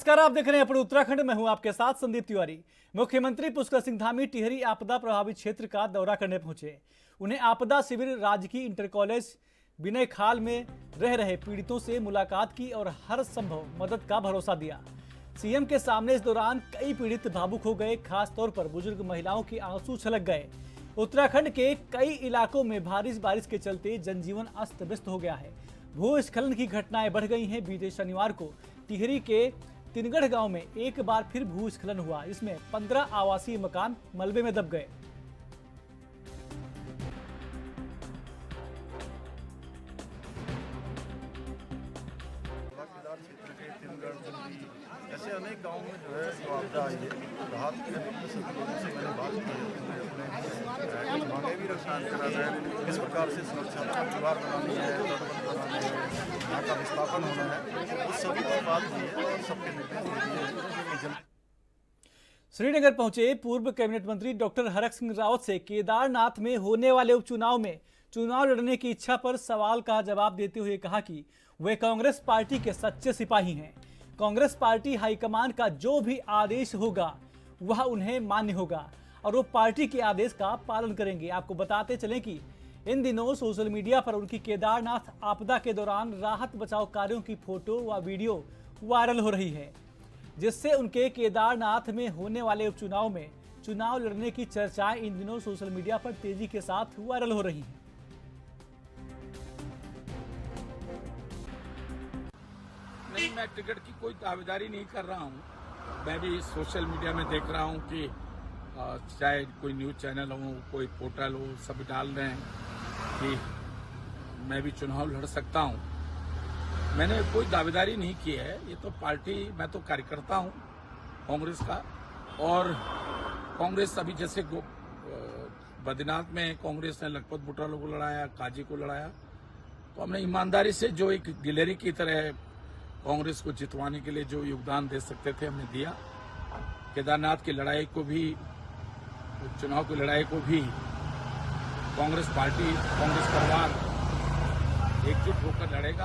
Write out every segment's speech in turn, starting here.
नमस्कार, आप देख रहे हैं अपने उत्तराखंड में हूं आपके साथ संदीप तिवारी। मुख्यमंत्री पुष्कर सिंह धामी टिहरी आपदा प्रभावित क्षेत्र का दौरा करने पहुंचे। उन्हें आपदा शिविर राजकीय इंटर कॉलेज विनय खाल में रह रहे पीड़ितों से मुलाकात की और हर संभव मदद का भरोसा दिया। सीएम के सामने इस दौरान कई पीड़ित भावुक हो गए, खास तौर पर बुजुर्ग महिलाओं के आंसू छलक गए। उत्तराखंड के कई इलाकों में भारी बारिश के चलते जनजीवन अस्त व्यस्त हो गया है। भूस्खलन की घटनाएं बढ़ गई हैं। बीते शनिवार को टिहरी के तिनगढ़ गांव में एक बार फिर भूस्खलन हुआ। इसमें 15 आवासीय मकान मलबे में दब गए। क्षेत्र के तिनगढ़ जल्दी ऐसे अनेक गाँव में जो है जो आपदा आई है, राहत के लिए सभी लोगों से मैंने बात की है। उन्हें अपने मांगे भी रखना कराना है, किस प्रकार से सुरक्षा दीवार बनानी है, बनानी है, यहाँ का विस्थापन होना है, उस सभी पर बात की है और सबके निर्देश दिए हैं। श्रीनगर पहुंचे पूर्व कैबिनेट मंत्री डॉक्टर हरक सिंह रावत से केदारनाथ में होने वाले उपचुनाव में चुनाव लड़ने की इच्छा पर सवाल का जवाब देते हुए कहा कि वे कांग्रेस पार्टी के सच्चे सिपाही हैं। कांग्रेस पार्टी हाईकमान का जो भी आदेश होगा वह उन्हें मान्य होगा और वो पार्टी के आदेश का पालन करेंगे। आपको बताते चलें कि इन दिनों सोशल मीडिया पर उनकी केदारनाथ आपदा के दौरान राहत बचाव कार्यों की फोटो व वीडियो वायरल हो रही है, जिससे उनके केदारनाथ में होने वाले उपचुनाव में चुनाव लड़ने की चर्चाएं इन दिनों सोशल मीडिया पर तेजी के साथ वायरल हो रही हैं। नहीं, मैं टिकट की कोई दावेदारी नहीं कर रहा हूं। मैं भी सोशल मीडिया में देख रहा हूं कि चाहे कोई न्यूज चैनल हो, कोई पोर्टल हो, सब डाल रहे हैं कि मैं भी चुनाव लड़ सकता हूं। मैंने कोई दावेदारी नहीं की है। ये तो पार्टी, मैं तो कार्यकर्ता हूं कांग्रेस का, और कांग्रेस अभी जैसे बद्रीनाथ में कांग्रेस ने लखपत बुटरा को लड़ाया, काजी को लड़ाया, तो हमने ईमानदारी से जो एक गिलहरी की तरह कांग्रेस को जितवाने के लिए जो योगदान दे सकते थे हमने दिया। केदारनाथ की लड़ाई को भी, चुनाव की लड़ाई को भी कांग्रेस पार्टी, कांग्रेस परिवार एकजुट होकर लड़ेगा।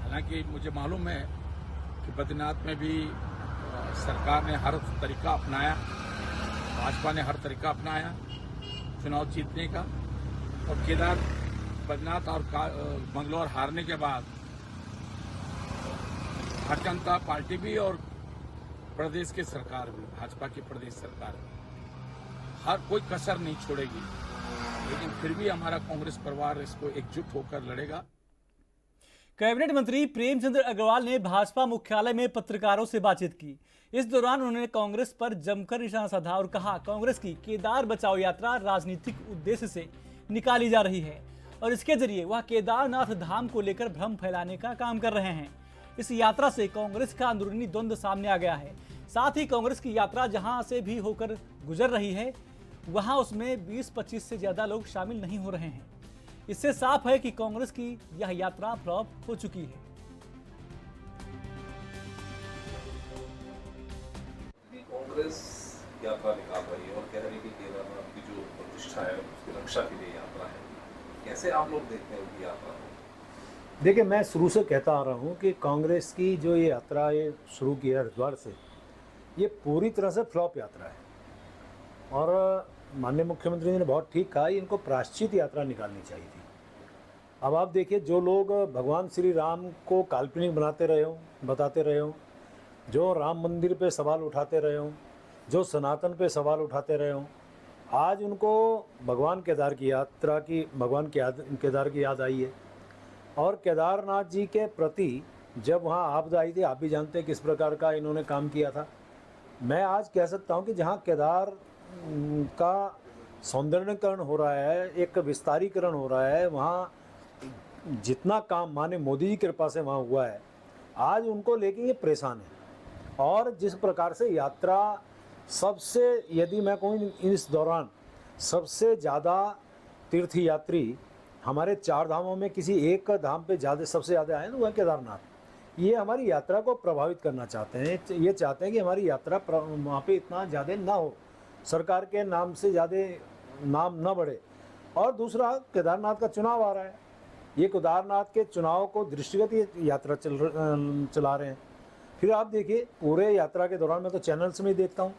हालांकि मुझे मालूम है कि बद्रीनाथ में भी सरकार ने हर तरीका अपनाया, भाजपा ने हर तरीका अपनाया चुनाव जीतने का, और बद्रीनाथ और मंगलौर हारने के बाद भारतीय जनता पार्टी भी और प्रदेश की सरकार भी, भाजपा की प्रदेश सरकार भी, हर कोई कसर नहीं छोड़ेगी। लेकिन फिर भी हमारा कांग्रेस परिवार इसको एकजुट होकर लड़ेगा। कैबिनेट मंत्री प्रेमचंद्र अग्रवाल ने भाजपा मुख्यालय में पत्रकारों से बातचीत की। इस दौरान उन्होंने कांग्रेस पर जमकर निशाना साधा और कहा कांग्रेस की केदार बचाओ यात्रा राजनीतिक उद्देश्य से निकाली जा रही है और इसके जरिए वह केदारनाथ धाम को लेकर भ्रम फैलाने का काम कर रहे हैं। इस यात्रा से कांग्रेस का अंदरूनी द्वंद्व सामने आ गया है। साथ ही कांग्रेस की यात्रा जहां से भी होकर गुजर रही है वहां उसमें 20-25 से ज्यादा लोग शामिल नहीं हो रहे हैं। इससे साफ है कि कांग्रेस की यह यात्रा फ्लॉप हो चुकी है। कांग्रेस यात्रा निकाल रही है और कह रही है कि केदारनाथ की जो प्रतिष्ठा है उसकी रक्षा के लिए यात्रा है। कैसे आप लोग देखते हैं उनकी यात्रा को? देखिए, मैं शुरू से कहता आ रहा हूँ कि कांग्रेस की जो ये यात्रा ये शुरू की है हरिद्वार से, ये पूरी तरह से फ्लॉप यात्रा है। और माननीय मुख्यमंत्री ने बहुत ठीक कहा, इनको प्रायश्चित यात्रा निकालनी चाहिए थी। अब आप देखिए, जो लोग भगवान श्री राम को काल्पनिक बनाते रहे हों, बताते रहे हों, जो राम मंदिर पे सवाल उठाते रहे हों, जो सनातन पे सवाल उठाते रहे हों, आज उनको भगवान केदार की यात्रा की, भगवान केदार की याद आई है। और केदारनाथ जी के प्रति जब वहाँ आपदा आई थी, आप भी जानते हैं किस प्रकार का इन्होंने काम किया था। मैं आज कह सकता हूँ कि जहाँ केदार का सौंदर्यीकरण हो रहा है, एक विस्तारीकरण हो रहा है, वहाँ जितना काम माने मोदी जी की कृपा से वहाँ हुआ है, आज उनको लेके ये परेशान है। और जिस प्रकार से यात्रा सबसे, यदि मैं कहूँ इस दौरान सबसे ज़्यादा तीर्थयात्री हमारे 4 धामों में किसी एक धाम पे सबसे ज़्यादा आए तो वह केदारनाथ। ये हमारी यात्रा को प्रभावित करना चाहते हैं। ये चाहते हैं कि हमारी यात्रा वहाँ पे इतना ज़्यादा ना हो, सरकार के नाम से ज़्यादा नाम न बढ़े। और दूसरा, केदारनाथ का चुनाव आ रहा है, ये केदारनाथ के चुनाव को दृष्टिगत ये यात्रा चला रहे हैं। फिर आप देखिए पूरे यात्रा के दौरान मैं तो चैनल्स में ही देखता हूँ,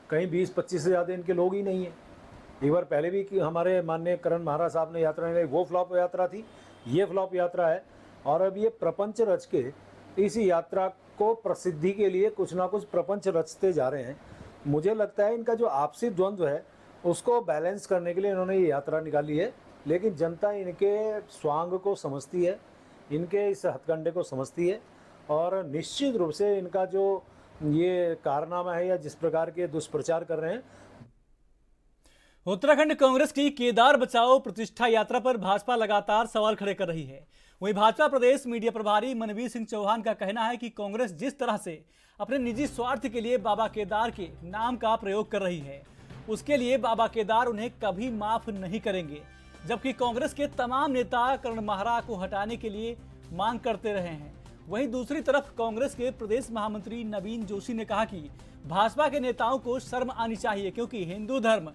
कहीं 20-25 से ज़्यादा इनके लोग ही नहीं हैं। एक बार पहले भी कि हमारे माननीय करण महाराज साहब ने यात्रा निकाली, वो फ्लॉप यात्रा थी, ये फ्लॉप यात्रा है। और अब ये प्रपंच रच के इस यात्रा को प्रसिद्धि के लिए कुछ ना कुछ प्रपंच रचते जा रहे हैं। मुझे लगता है इनका जो आपसी द्वंद्व है उसको बैलेंस करने के लिए इन्होंने ये यात्रा निकाली है, लेकिन जनता इनके स्वांग को समझती है, इनके इस हथकंडे को समझती है और निश्चित रूप से इनका जो ये कारनामा है या जिस प्रकार के दुष्प्रचार कर रहे हैं। उत्तराखंड कांग्रेस की केदार बचाओ प्रतिष्ठा यात्रा पर भाजपा लगातार सवाल खड़े कर रही है। वहीं भाजपा प्रदेश मीडिया प्रभारी मनवीर सिंह चौहान का कहना है कि कांग्रेस जिस तरह से अपने निजी स्वार्थ के लिए बाबा केदार के नाम का प्रयोग कर रही है, उसके लिए बाबा केदार उन्हें कभी माफ नहीं करेंगे। जबकि कांग्रेस के तमाम नेता करण महरा को हटाने के लिए मांग करते रहे हैं। वहीं दूसरी तरफ कांग्रेस के प्रदेश महामंत्री नवीन जोशी ने कहा कि भाजपा के नेताओं को शर्म आनी चाहिए, क्योंकि हिंदू धर्म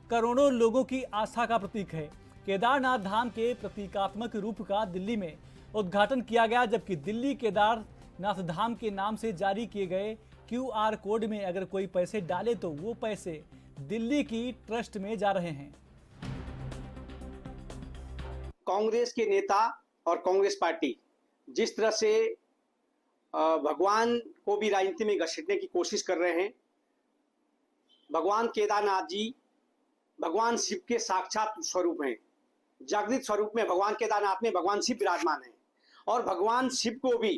करोड़ों लोगों की आस्था का प्रतीक है। केदारनाथ धाम के प्रतीकात्मक रूप का दिल्ली में उद्घाटन किया गया, जबकि दिल्ली केदारनाथ धाम के नाम से जारी किए गए QR कोड में अगर कोई पैसे डाले तो वो पैसे दिल्ली की ट्रस्ट में जा रहे हैं। कांग्रेस के नेता और कांग्रेस पार्टी जिस तरह से भगवान को भी राजनीति में घसीटने की कोशिश कर रहे हैं। भगवान केदारनाथ जी भगवान शिव के साक्षात स्वरूप हैं। जागृत स्वरूप में भगवान केदारनाथ में भगवान शिव विराजमान हैं और भगवान शिव को भी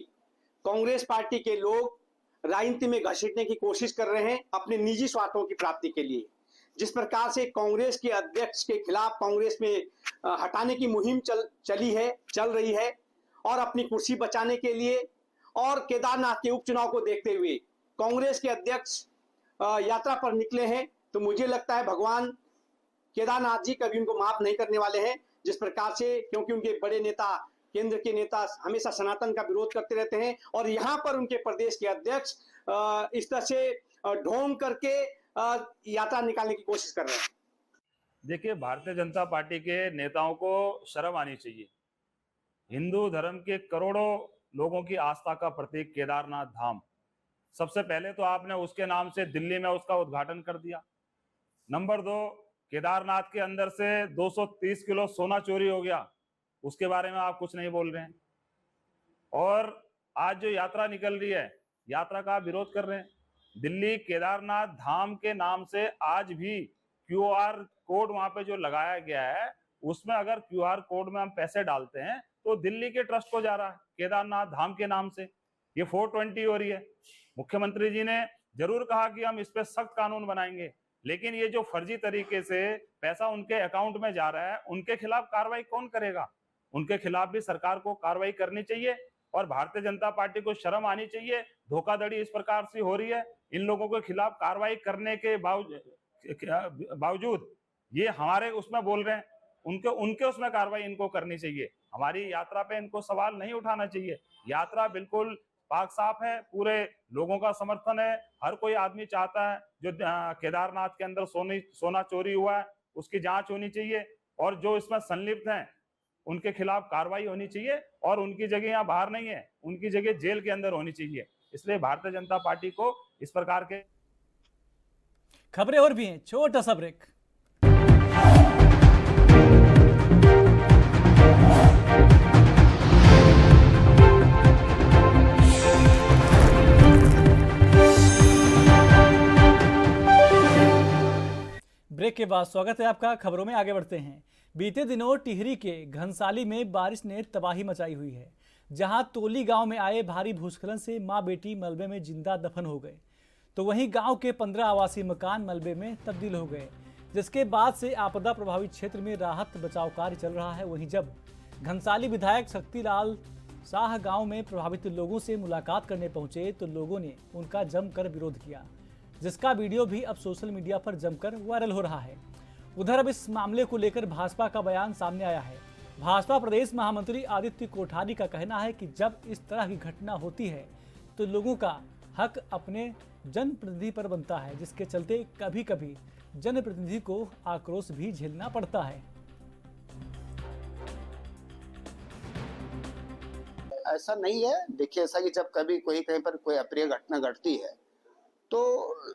कांग्रेस पार्टी के लोग राजनीति में घसीटने की कोशिश कर रहे हैं अपने निजी स्वार्थों की प्राप्ति के लिए। जिस प्रकार से कांग्रेस के अध्यक्ष के खिलाफ कांग्रेस में हटाने की मुहिम चल रही है और अपनी कुर्सी बचाने के लिए और केदारनाथ के उपचुनाव को देखते हुए कांग्रेस के अध्यक्ष यात्रा पर निकले हैं, तो मुझे लगता है भगवान केदारनाथ जी कभी उनको माफ नहीं करने वाले हैं। जिस प्रकार से, क्योंकि उनके बड़े नेता, केंद्र के नेता हमेशा सनातन का विरोध करते रहते हैं और यहाँ पर उनके प्रदेश के अध्यक्ष इस तरह से ढोंग करके यात्रा निकालने की कोशिश कर रहे हैं। देखिए, भारतीय जनता पार्टी के नेताओं को शर्म आनी चाहिए। हिंदू धर्म के करोड़ों लोगों की आस्था का प्रतीक केदारनाथ धाम, सबसे पहले तो आपने उसके नाम से दिल्ली में उसका उद्घाटन कर दिया। नंबर 2, केदारनाथ के अंदर से 230 किलो सोना चोरी हो गया, उसके बारे में आप कुछ नहीं बोल रहे हैं। और आज जो यात्रा निकल रही है, यात्रा का विरोध कर रहे हैं। दिल्ली केदारनाथ धाम के नाम से आज भी QR कोड वहां पे जो लगाया गया है, उसमें अगर QR कोड में हम पैसे डालते हैं तो दिल्ली के ट्रस्ट को जा रहा है केदारनाथ धाम के नाम से। ये 420 हो रही है। मुख्यमंत्री जी ने जरूर कहा कि हम इस पे सख्त कानून बनाएंगे, लेकिन ये जो फर्जी तरीके से पैसा उनके अकाउंट में जा रहा है, उनके खिलाफ कार्रवाई कौन करेगा? उनके खिलाफ भी सरकार को कार्रवाई करनी चाहिए और भारतीय जनता पार्टी को शर्म आनी चाहिए। धोखाधड़ी इस प्रकार से हो रही है, इन लोगों के खिलाफ कार्रवाई करने के बावजूद ये हमारे उसमें बोल रहे हैं, उनके उसमें कार्रवाई इनको करनी चाहिए। हमारी यात्रा पे इनको सवाल नहीं उठाना चाहिए। यात्रा बिल्कुल पाक साफ है, पूरे लोगों का समर्थन है। हर कोई आदमी चाहता है जो केदारनाथ के अंदर सोना चोरी हुआ है उसकी जांच होनी चाहिए और जो इसमें संलिप्त हैं उनके खिलाफ कार्रवाई होनी चाहिए और उनकी जगह यहाँ बाहर नहीं है, उनकी जगह जेल के अंदर होनी चाहिए। इसलिए भारतीय जनता पार्टी को इस प्रकार के खबरें और भी हैं, छोटा सा ब्रेक। ब्रेक के बाद स्वागत है आपका। खबरों में आगे बढ़ते हैं। बीते दिनों टिहरी के घनसाली में बारिश ने तबाही मचाई हुई है, जहां तोली गांव में आए भारी भूस्खलन से मां बेटी मलबे में जिंदा दफन हो गए, तो वहीं गांव के 15 आवासीय मकान मलबे में तब्दील हो गए, जिसके बाद से आपदा प्रभावित क्षेत्र में राहत बचाव कार्य चल रहा है। वहीं जब घनसाली विधायक शक्तिलाल शाह गांव में प्रभावित लोगों से मुलाकात करने पहुंचे तो लोगों ने उनका जमकर विरोध किया, जिसका वीडियो भी अब सोशल मीडिया पर जमकर वायरल हो रहा है। उधर अब इस मामले को लेकर भाजपा का बयान सामने आया है। भाजपा प्रदेश महामंत्री आदित्य कोठारी का कहना है कि जब इस तरह की घटना होती है तो लोगों का हक अपने जनप्रतिनिधि पर बनता है, जिसके चलते कभी कभी जनप्रतिनिधि को आक्रोश भी झेलना पड़ता है। ऐसा नहीं है। देखिए, ऐसा कि जब कभी कोई कहीं पर कोई अप्रिय घटना घटती है तो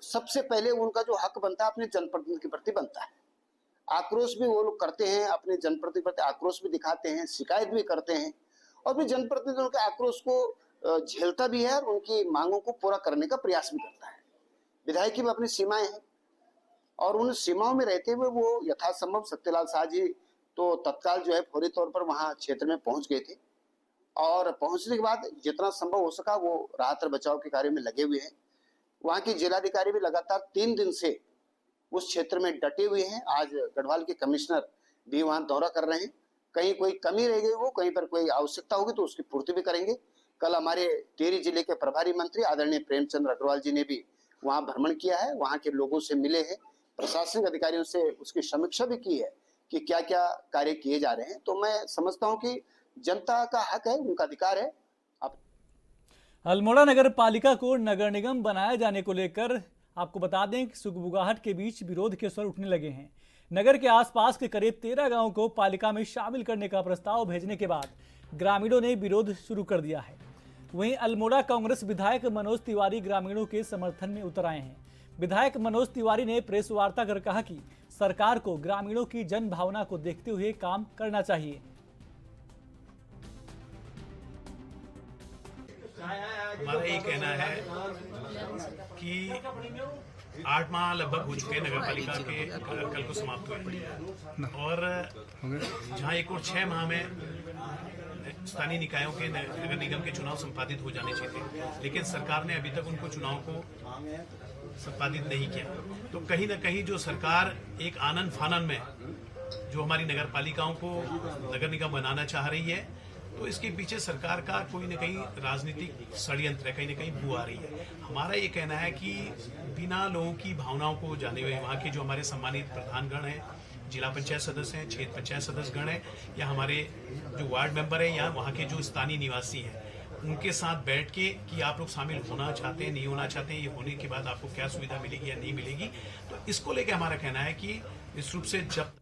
सबसे पहले उनका जो हक बनता है अपने जनप्रतिनिधि के प्रति बनता है। आक्रोश भी वो लोग करते हैं, अपने जनप्रतिनिधि प्रति आक्रोश भी दिखाते हैं, शिकायत भी करते हैं और फिर जनप्रतिनिधियों के आक्रोश को झेलता भी है और उनकी मांगों को पूरा करने का प्रयास भी करता है। विधायक की भी अपनी सीमाएं हैं और उन सीमाओं में रहते हुए वो यथासंभव सत्यलाल शाह जी तो तत्काल जो है फौरी तौर पर वहां क्षेत्र में पहुंच गए थे और पहुंचने के बाद जितना संभव हो सका वो राहत और बचाव के कार्य में लगे हुए हैं। वहां की जिलाधिकारी भी लगातार 3 दिन से उस क्षेत्र में डटे हुए हैं। आज गढ़वाल के कमिश्नर भी वहां दौरा कर रहे हैं। कहीं कोई कमी रह गई हो, कहीं पर कोई आवश्यकता होगी तो उसकी पूर्ति भी करेंगे। कल हमारे टिहरी जिले के प्रभारी मंत्री आदरणीय प्रेमचंद्र अग्रवाल जी ने भी वहां भ्रमण किया है, वहां के लोगों से मिले हैं, प्रशासनिक अधिकारियों से उसकी समीक्षा भी की है कि क्या क्या कार्य किए जा रहे हैं। तो मैं समझता हूं कि जनता का हक है, उनका अधिकार है। अल्मोड़ा नगर पालिका को नगर निगम बनाए जाने को लेकर आपको बता दें कि सुगबुगाहट के बीच विरोध के स्वर उठने लगे हैं। नगर के आसपास के करीब 13 गांवों को पालिका में शामिल करने का प्रस्ताव भेजने के बाद ग्रामीणों ने विरोध शुरू कर दिया है। वहीं अल्मोड़ा कांग्रेस विधायक मनोज तिवारी ग्रामीणों के समर्थन में उतर आए हैं। विधायक मनोज तिवारी ने प्रेस वार्ता कर कहा कि सरकार को ग्रामीणों की जन भावना को देखते हुए काम करना चाहिए। हमारा ये कहना है कि 8 माह लगभग हो चुके हैं नगर पालिका के कल को समाप्त हुए और जहां एक और 6 माह में स्थानीय निकायों के नगर निगम के चुनाव संपादित हो जाने चाहिए थे, लेकिन सरकार ने अभी तक उनको चुनाव को संपादित नहीं किया। तो कहीं ना कहीं जो सरकार एक आनन फानन में जो हमारी नगर पालिकाओं को नगर निगम बनाना चाह रही है, तो इसके पीछे सरकार का कोई न कहीं राजनीतिक षड्यंत्र है, कहीं न कहीं बू आ रही है। हमारा ये कहना है कि बिना लोगों की भावनाओं को जाने हुए वहाँ के जो हमारे सम्मानित प्रधानगण हैं, जिला पंचायत सदस्य हैं, क्षेत्र पंचायत सदस्यगण हैं या हमारे जो वार्ड मेंबर हैं या वहाँ के जो स्थानीय निवासी हैं, उनके साथ बैठ के कि आप लोग शामिल होना चाहते हैं, नहीं होना चाहते हैं, ये होने के बाद आपको क्या सुविधा मिलेगी या नहीं मिलेगी। तो इसको लेकर हमारा कहना है कि इस रूप से जब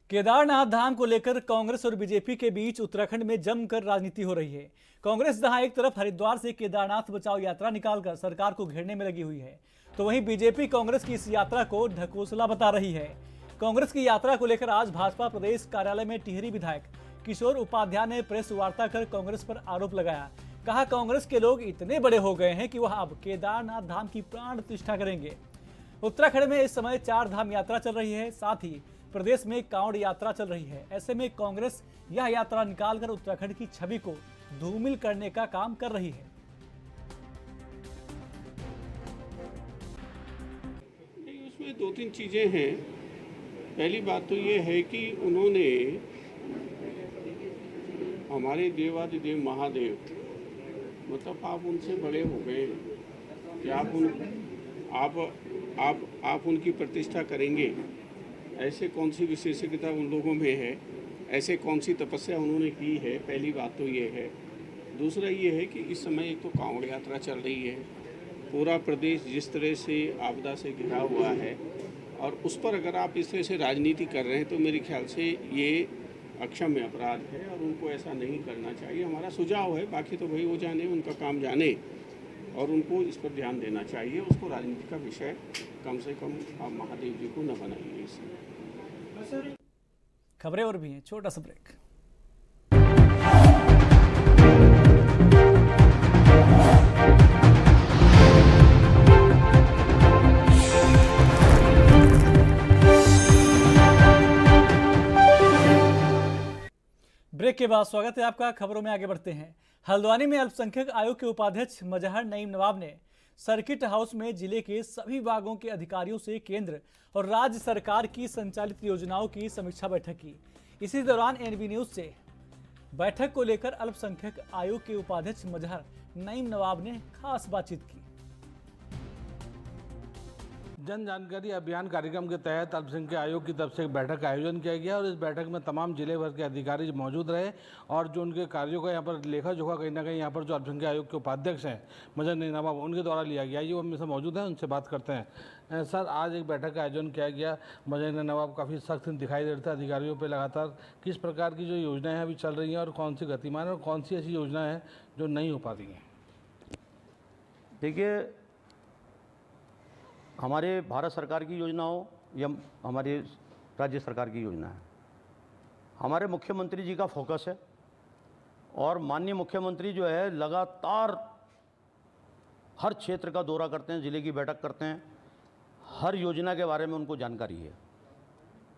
केदारनाथ धाम को लेकर कांग्रेस और बीजेपी के बीच उत्तराखंड में जमकर राजनीति हो रही है। कांग्रेस जहां एक तरफ हरिद्वार से केदारनाथ बचाओ यात्रा निकालकर सरकार को घेरने में लगी हुई है, तो वहीं बीजेपी कांग्रेस की इस यात्रा को ढकोसला बता रही है। कांग्रेस की यात्रा को लेकर आज भाजपा प्रदेश कार्यालय में टिहरी विधायक किशोर उपाध्याय ने प्रेस वार्ता कर कांग्रेस पर आरोप लगाया। कहा, कांग्रेस के लोग इतने बड़े हो गए हैं कि वह अब केदारनाथ धाम की प्राण प्रतिष्ठा करेंगे। उत्तराखंड में इस समय 4 धाम यात्रा चल रही है, साथ ही प्रदेश में कांवड़ यात्रा चल रही है। ऐसे में कांग्रेस यह यात्रा निकालकर उत्तराखंड की छवि को धूमिल करने का काम कर रही है। उसमें 2-3 चीजें हैं। पहली बात तो ये है कि उन्होंने हमारे देवादिदेव महादेव, मतलब आप उनसे बड़े हो गए कि आप उनकी प्रतिष्ठा करेंगे। ऐसे कौन सी विशेषज्ञता उन लोगों में है, ऐसे कौन सी तपस्या उन्होंने की है, पहली बात तो ये है। दूसरा ये है कि इस समय एक तो कांवड़ यात्रा चल रही है, पूरा प्रदेश जिस तरह से आपदा से घिरा हुआ है और उस पर अगर आप इस तरह से राजनीति कर रहे हैं तो मेरे ख्याल से ये अक्षम्य अपराध है और उनको ऐसा नहीं करना चाहिए। हमारा सुझाव है, बाकी तो भाई वो जाने, उनका काम जाने और उनको इस पर ध्यान देना चाहिए। उसको राजनीति का विषय कम से कम आप महादेव जी को न बनाइए। इसमें खबरें और भी हैं, छोटा सा ब्रेक। ब्रेक के बाद स्वागत है आपका। खबरों में आगे बढ़ते हैं। हल्द्वानी में अल्पसंख्यक आयोग के उपाध्यक्ष मजहर नईम नवाब ने सर्किट हाउस में जिले के सभी विभागों के अधिकारियों से केंद्र और राज्य सरकार की संचालित योजनाओं की समीक्षा बैठक की। इसी दौरान एनबी न्यूज से बैठक को लेकर अल्पसंख्यक आयोग के उपाध्यक्ष मजहर नईम नवाब ने खास बातचीत की। जन जानकारी अभियान कार्यक्रम के तहत अल्पसंख्यक आयोग की तरफ से एक बैठक का आयोजन किया गया और इस बैठक में तमाम जिले भर के अधिकारी मौजूद रहे और जो उनके कार्यों का यहाँ पर लेखा जोखा कहीं ना कहीं यहाँ पर जो अल्पसंख्यक आयोग के उपाध्यक्ष हैं मजर नवाब उनके द्वारा लिया गया। ये हम से मौजूद हैं, उनसे बात करते हैं। सर, आज एक बैठक का आयोजन किया गया, मजर नवाब काफ़ी सख्त दिखाई दे रहे थे अधिकारियों पर लगातार। किस प्रकार की जो योजनाएँ अभी चल रही हैं और कौन सी गतिमान और कौन सी ऐसी योजनाएँ हैं जो नहीं हो पा रही हैं? देखिए, हमारे भारत सरकार की योजना हो या हमारी राज्य सरकार की योजना है, हमारे मुख्यमंत्री जी का फोकस है और माननीय मुख्यमंत्री जो है लगातार हर क्षेत्र का दौरा करते हैं, ज़िले की बैठक करते हैं, हर योजना के बारे में उनको जानकारी है।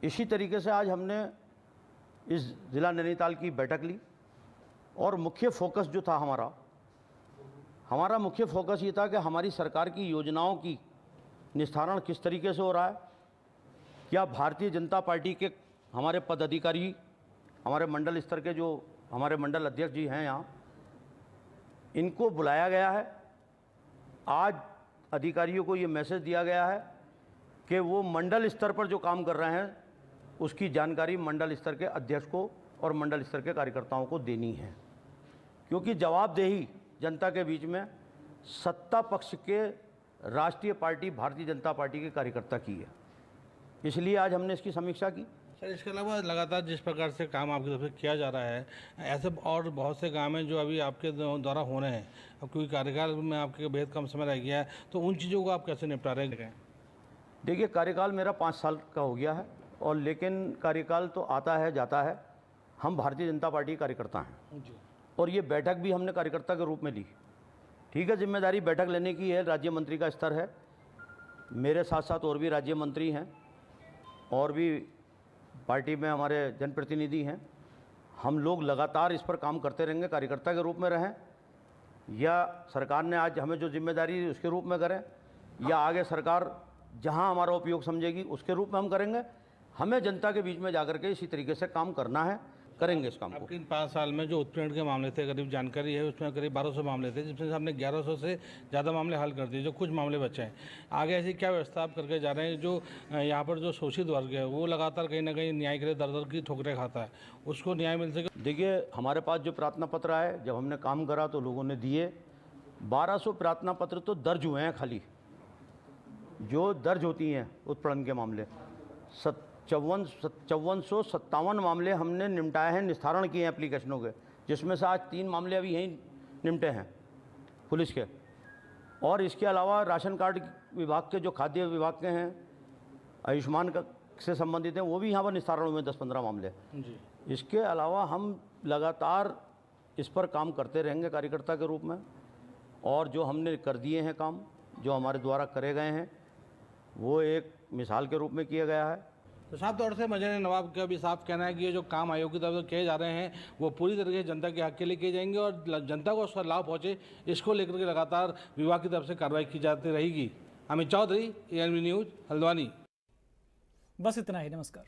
इसी तरीके से आज हमने इस ज़िला नैनीताल की बैठक ली और मुख्य फोकस जो था हमारा मुख्य फोकस ये था कि हमारी सरकार की योजनाओं की निस्तारण किस तरीके से हो रहा है, क्या भारतीय जनता पार्टी के हमारे पदाधिकारी, हमारे मंडल स्तर के जो हमारे मंडल अध्यक्ष जी हैं यहाँ, इनको बुलाया गया है। आज अधिकारियों को ये मैसेज दिया गया है कि वो मंडल स्तर पर जो काम कर रहे हैं उसकी जानकारी मंडल स्तर के अध्यक्ष को और मंडल स्तर के कार्यकर्ताओं को देनी है, क्योंकि जवाबदेही जनता के बीच में सत्ता पक्ष के राष्ट्रीय पार्टी भारतीय जनता पार्टी के कार्यकर्ता की है। इसलिए आज हमने इसकी समीक्षा की। सर, इसके अलावा लगातार जिस प्रकार से काम आपकी तरफ से किया जा रहा है, ऐसे और बहुत से काम हैं जो अभी आपके द्वारा हो रहे हैं। अब क्योंकि कार्यकाल में आपके बेहद कम समय रह गया है, तो उन चीज़ों को आप कैसे निपटा रहे हैं? देखिए, कार्यकाल मेरा 5 साल का हो गया है और लेकिन कार्यकाल तो आता है जाता है। हम भारतीय जनता पार्टी के कार्यकर्ता हैं और ये बैठक भी हमने कार्यकर्ता के रूप में ली। ठीक है, जिम्मेदारी बैठक लेने की है, राज्य मंत्री का स्तर है। मेरे साथ साथ और भी राज्य मंत्री हैं और भी पार्टी में हमारे जनप्रतिनिधि हैं। हम लोग लगातार इस पर काम करते रहेंगे, कार्यकर्ता के रूप में रहें या सरकार ने आज हमें जो जिम्मेदारी दी उसके रूप में करें या आगे सरकार जहां हमारा उपयोग समझेगी उसके रूप में हम करेंगे। हमें जनता के बीच में जाकर के इसी तरीके से काम करना है, करेंगे इस काम को। आपके इन 5 साल में जो उत्पीड़न के मामले थे, करीब जानकारी है उसमें करीब 1200 मामले थे, जिसमें से हमने 1100 से ज़्यादा मामले हल कर दिए, जो कुछ मामले बचे हैं। आगे ऐसी क्या व्यवस्था आप करके जा रहे हैं? जो यहाँ पर जो शोषित वर्ग है वो लगातार कहीं ना कहीं न्याय के लिए दर दर की ठोकरें खाता है, उसको न्याय मिल सके? देखिए, हमारे पास जो प्रार्थना पत्र आए, जब हमने काम करा तो लोगों ने दिए। 1200 प्रार्थना पत्र तो दर्ज हुए हैं, खाली जो दर्ज होती हैं उत्पीड़न के मामले 5457 मामले हमने निपटाए हैं, निस्तारण किए हैं एप्लीकेशनों के, जिसमें से आज 3 मामले अभी यहीं निपटे हैं पुलिस के। और इसके अलावा राशन कार्ड विभाग के जो खाद्य विभाग के हैं, आयुष्मान का से संबंधित हैं, वो भी यहाँ पर निस्तारण हुए 10-15 मामले जी। इसके अलावा हम लगातार इस पर काम करते रहेंगे कार्यकर्ता के रूप में, और जो हमने कर दिए हैं काम, जो हमारे द्वारा करे गए हैं, वो एक मिसाल के रूप में किया गया है। तो साफ तौर से मजर नवाब का भी साफ कहना है कि ये जो काम आयोग की तरफ से किए जा रहे हैं वो पूरी तरीके से जनता के हक के लिए किए जाएंगे और जनता को उसका लाभ पहुँचे, इसको लेकर के लगातार विभाग की तरफ से कार्रवाई की जाती रहेगी। Amit Chaudhary, ANB news, Haldwani. बस इतना ही, नमस्कार।